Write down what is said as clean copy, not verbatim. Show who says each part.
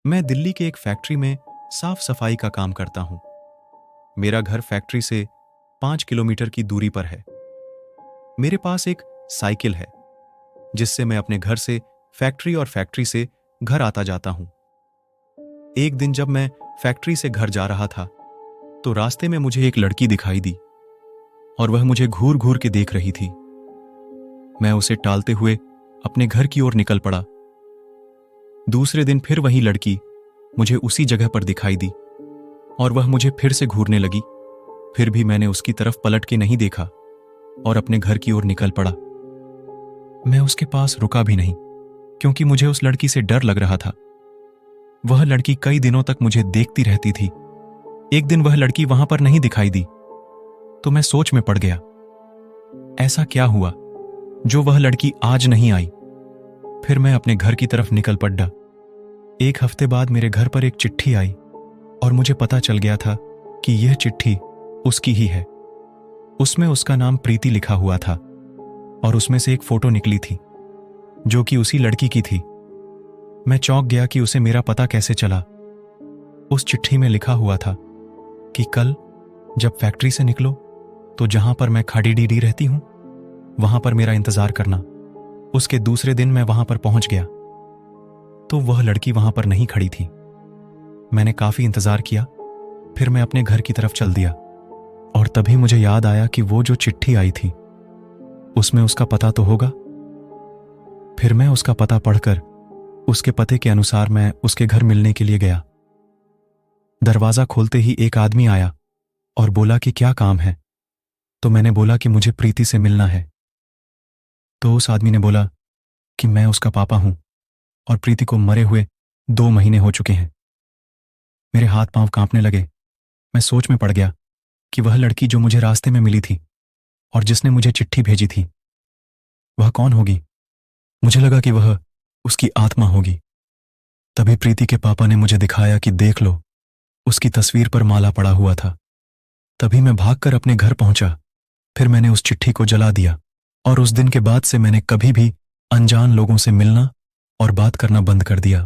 Speaker 1: मैं दिल्ली के एक फैक्ट्री में साफ सफाई का काम करता हूं। मेरा घर फैक्ट्री से 5 किलोमीटर की दूरी पर है। मेरे पास एक साइकिल है जिससे मैं अपने घर से फैक्ट्री और फैक्ट्री से घर आता जाता हूं। एक दिन जब मैं फैक्ट्री से घर जा रहा था तो रास्ते में मुझे एक लड़की दिखाई दी और वह मुझे घूर घूर के देख रही थी। मैं उसे टालते हुए अपने घर की ओर निकल पड़ा। दूसरे दिन फिर वही लड़की मुझे उसी जगह पर दिखाई दी और वह मुझे फिर से घूरने लगी। फिर भी मैंने उसकी तरफ पलट के नहीं देखा और अपने घर की ओर निकल पड़ा। मैं उसके पास रुका भी नहीं क्योंकि मुझे उस लड़की से डर लग रहा था। वह लड़की कई दिनों तक मुझे देखती रहती थी। एक दिन वह लड़की वहां पर नहीं दिखाई दी तो मैं सोच में पड़ गया, ऐसा क्या हुआ जो वह लड़की आज नहीं आई। फिर मैं अपने घर की तरफ निकल पड़ा। एक हफ्ते बाद मेरे घर पर एक चिट्ठी आई और मुझे पता चल गया था कि यह चिट्ठी उसकी ही है। उसमें उसका नाम प्रीति लिखा हुआ था और उसमें से एक फोटो निकली थी जो कि उसी लड़की की थी। मैं चौंक गया कि उसे मेरा पता कैसे चला। उस चिट्ठी में लिखा हुआ था कि कल जब फैक्ट्री से निकलो तो जहां पर मैं खाड़ी रहती हूं वहां पर मेरा इंतजार करना। उसके दूसरे दिन मैं वहां पर पहुंच गया तो वह लड़की वहां पर नहीं खड़ी थी। मैंने काफी इंतजार किया, फिर मैं अपने घर की तरफ चल दिया और तभी मुझे याद आया कि वो जो चिट्ठी आई थी उसमें उसका पता तो होगा। फिर मैं उसका पता पढ़कर उसके पते के अनुसार मैं उसके घर मिलने के लिए गया। दरवाजा खोलते ही एक आदमी आया और बोला कि क्या काम है। तो मैंने बोला कि मुझे प्रीति से मिलना है। तो उस आदमी ने बोला कि मैं उसका पापा हूं और प्रीति को मरे हुए 2 महीने हो चुके हैं। मेरे हाथ पांव कांपने लगे। मैं सोच में पड़ गया कि वह लड़की जो मुझे रास्ते में मिली थी और जिसने मुझे चिट्ठी भेजी थी वह कौन होगी। मुझे लगा कि वह उसकी आत्मा होगी। तभी प्रीति के पापा ने मुझे दिखाया कि देख लो, उसकी तस्वीर पर माला पड़ा हुआ था। तभी मैं भागकर अपने घर पहुंचा। फिर मैंने उस चिट्ठी को जला दिया और उस दिन के बाद से मैंने कभी भी अनजान लोगों से मिलना और बात करना बंद कर दिया।